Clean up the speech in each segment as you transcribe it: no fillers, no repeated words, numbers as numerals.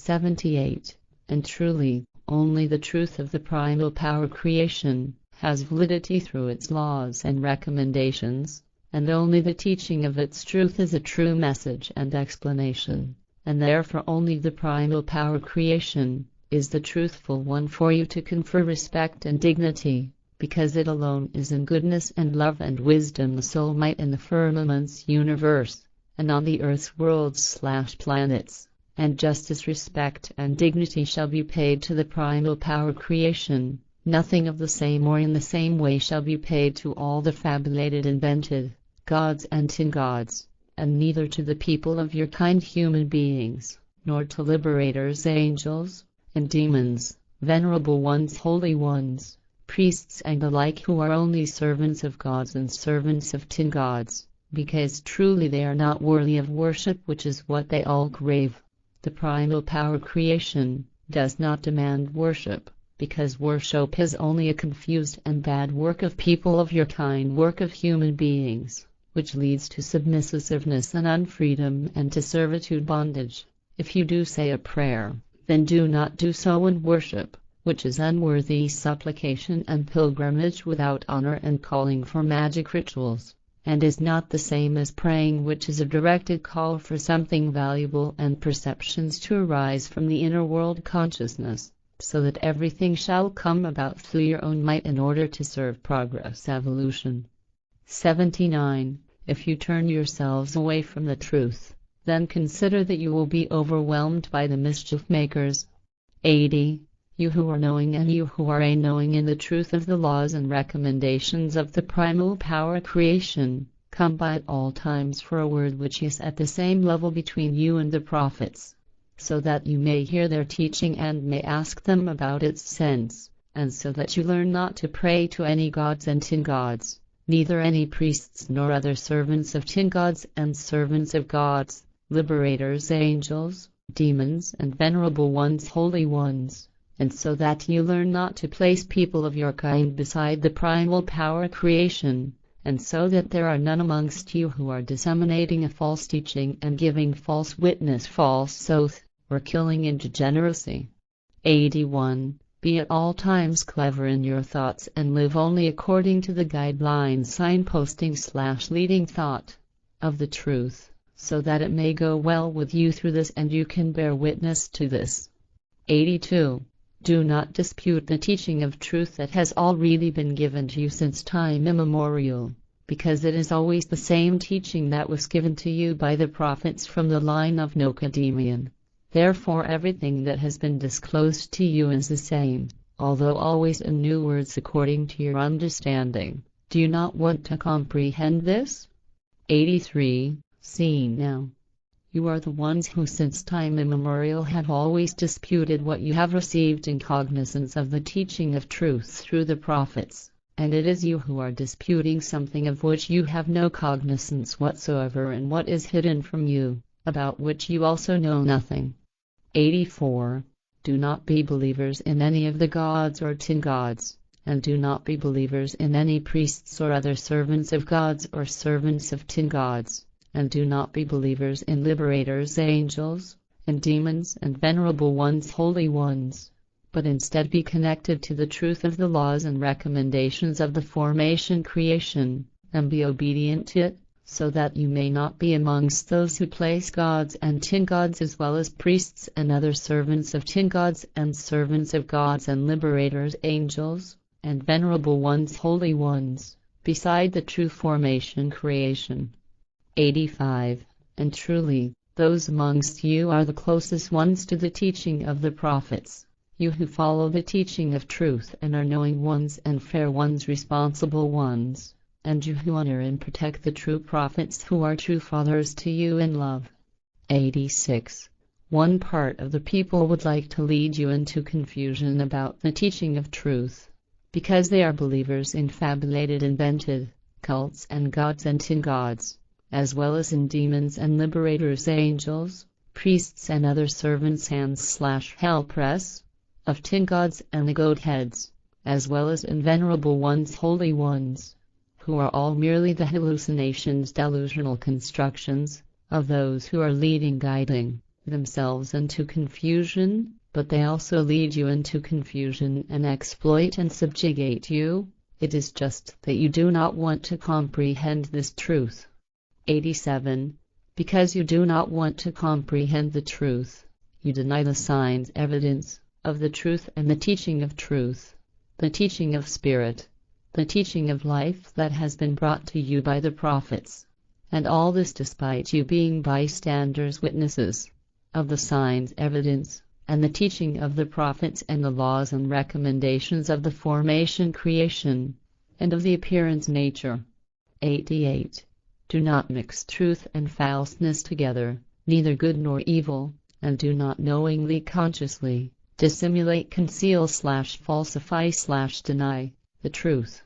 78. And truly, only the truth of the primal power creation has validity through its laws and recommendations, and only the teaching of its truth is a true message and explanation, and therefore only the primal power creation is the truthful one for you to confer respect and dignity, because it alone is in goodness and love and wisdom the sole might in the firmament's universe, and on the earth's worlds/planets, and just as respect and dignity shall be paid to the primal power creation, nothing of the same or in the same way shall be paid to all the fabulated invented gods and tin gods, and neither to the people of your kind human beings, nor to liberators angels, and demons, venerable ones, holy ones, priests and the like, who are only servants of gods and servants of tin gods, because truly they are not worthy of worship, which is what they all crave. The primal power creation does not demand worship, because worship is only a confused and bad work of people of your kind, work of human beings, which leads to submissiveness and unfreedom and to servitude bondage. If you do say a prayer, then do not do so in worship, which is unworthy supplication and pilgrimage without honor and calling for magic rituals, and is not the same as praying, which is a directed call for something valuable and perceptions to arise from the inner world consciousness, so that everything shall come about through your own might in order to serve progress evolution. 79. If you turn yourselves away from the truth, then consider that you will be overwhelmed by the mischief makers. 80. You who are knowing and you who are knowing in the truth of the laws and recommendations of the primal power creation, come by at all times for a word which is at the same level between you and the prophets, so that you may hear their teaching and may ask them about its sense, and so that you learn not to pray to any gods and tin gods, neither any priests nor other servants of tin gods and servants of gods, liberators angels, demons and venerable ones, holy ones, and so that you learn not to place people of your kind beside the primal power creation, and so that there are none amongst you who are disseminating a false teaching and giving false witness, false oath, or killing in degeneracy. 81. Be at all times clever in your thoughts and live only according to the guidelines signposting/leading thought of the truth, so that it may go well with you through this and you can bear witness to this. 82. Do not dispute the teaching of truth that has already been given to you since time immemorial, because it is always the same teaching that was given to you by the prophets from the line of Enoch. Therefore everything that has been disclosed to you is the same, although always in new words according to your understanding. Do you not want to comprehend this? 83. See now. You are the ones who since time immemorial have always disputed what you have received in cognizance of the teaching of truth through the prophets, and it is you who are disputing something of which you have no cognizance whatsoever and what is hidden from you, about which you also know nothing. 84. Do not be believers in any of the gods or tin gods, and do not be believers in any priests or other servants of gods or servants of tin gods, and do not be believers in liberators angels, and demons and venerable ones, holy ones, but instead be connected to the truth of the laws and recommendations of the formation creation, and be obedient to it, so that you may not be amongst those who place gods and tin gods as well as priests and other servants of tin gods and servants of gods and liberators angels, and venerable ones, holy ones, beside the true formation creation. 85. And truly, those amongst you are the closest ones to the teaching of the prophets, you who follow the teaching of truth and are knowing ones and fair ones, responsible ones, and you who honor and protect the true prophets who are true fathers to you in love. 86. One part of the people would like to lead you into confusion about the teaching of truth, because they are believers in fabulated invented cults and gods and tin gods, as well as in demons and liberators angels, priests and other servants and/helpers of tin gods and the goat heads, as well as in venerable ones, holy ones, who are all merely the hallucinations, delusional constructions, of those who are leading, guiding, themselves into confusion, but they also lead you into confusion and exploit and subjugate you. It is just that you do not want to comprehend this truth. 87. Because you do not want to comprehend the truth, you deny the signs evidence of the truth and the teaching of truth, the teaching of spirit, the teaching of life that has been brought to you by the prophets. And all this despite you being bystanders, witnesses of the signs evidence and the teaching of the prophets and the laws and recommendations of the formation creation and of the appearance nature. 88. Do not mix truth and falseness together, neither good nor evil, and do not knowingly consciously dissimulate, conceal / falsify / deny the truth.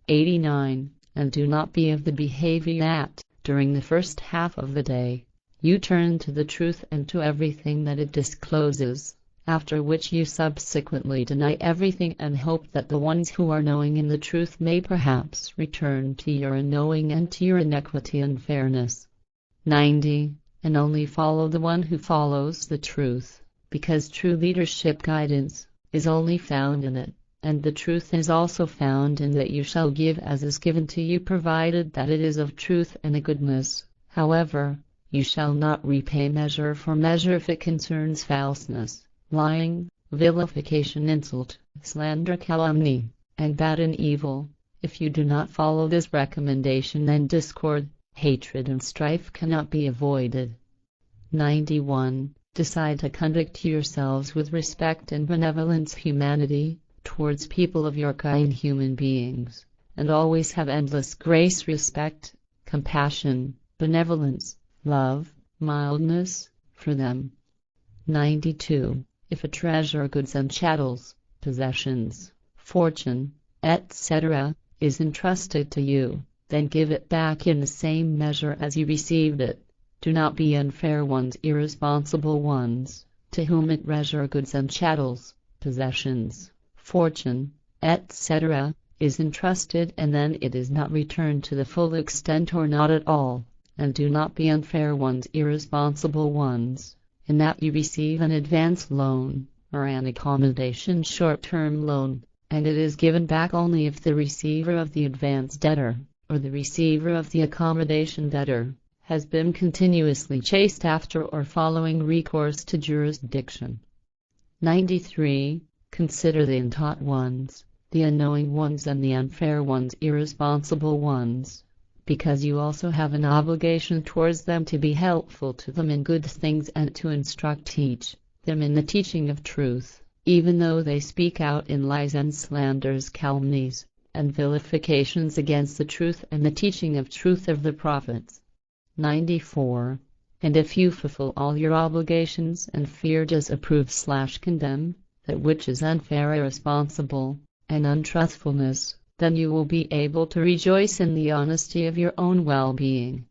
89. And do not be of the behavior that, during the first half of the day, you turn to the truth and to everything that it discloses, after which you subsequently deny everything and hope that the ones who are knowing in the truth may perhaps return to your unknowing and to your iniquity and fairness. 90. And only follow the one who follows the truth, because true leadership guidance is only found in it, and the truth is also found in that you shall give as is given to you, provided that it is of truth and a goodness. However, you shall not repay measure for measure if it concerns falseness, lying, vilification, insult, slander, calumny, and bad and evil. If you do not follow this recommendation, then discord, hatred and strife cannot be avoided. 91. Decide to conduct yourselves with respect and benevolence, humanity, towards people of your kind, human beings, and always have endless grace, respect, compassion, benevolence, love, mildness, for them. 92. If a treasure, goods and chattels, possessions, fortune, etc., is entrusted to you, then give it back in the same measure as you received it. Do not be unfair ones, irresponsible ones, to whom it treasure, goods and chattels, possessions, fortune, etc., is entrusted and then it is not returned to the full extent or not at all. And do not be unfair ones, irresponsible ones, in that you receive an advance loan, or an accommodation short-term loan, and it is given back only if the receiver of the advance debtor, or the receiver of the accommodation debtor, has been continuously chased after or following recourse to jurisdiction. 93. Consider the untaught ones, the unknowing ones and the unfair ones, irresponsible ones, because you also have an obligation towards them to be helpful to them in good things and to instruct, teach them in the teaching of truth, even though they speak out in lies and slanders, calumnies, and vilifications against the truth and the teaching of truth of the prophets. 94. And if you fulfill all your obligations and fear disapprove / condemn that which is unfair, irresponsible, and untruthfulness, then you will be able to rejoice in the honesty of your own well-being.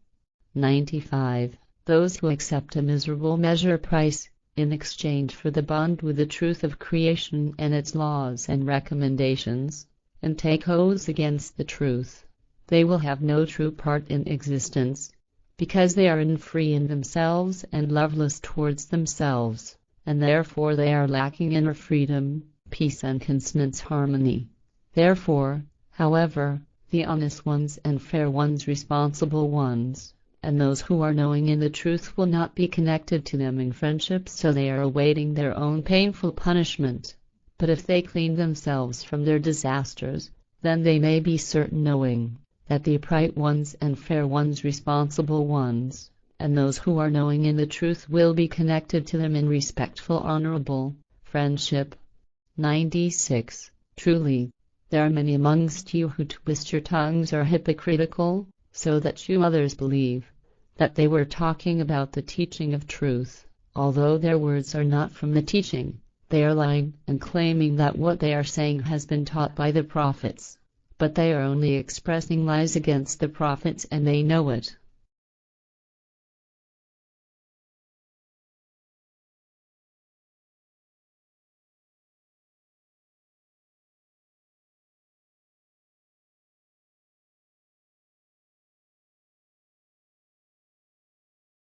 95. Those who accept a miserable measure price in exchange for the bond with the truth of creation and its laws and recommendations, and take oaths against the truth, they will have no true part in existence, because they are unfree in themselves and loveless towards themselves, and therefore they are lacking inner freedom, peace and consonance, harmony. Therefore, however, the honest ones and fair ones, responsible ones, and those who are knowing in the truth will not be connected to them in friendship, so they are awaiting their own painful punishment. But if they clean themselves from their disasters, then they may be certain, knowing that the upright ones and fair ones, responsible ones, and those who are knowing in the truth will be connected to them in respectful, honorable friendship. 96. Truly, there are many amongst you who twist your tongues, are hypocritical, so that you others believe that they were talking about the teaching of truth, although their words are not from the teaching. They are lying and claiming that what they are saying has been taught by the prophets, but they are only expressing lies against the prophets and they know it.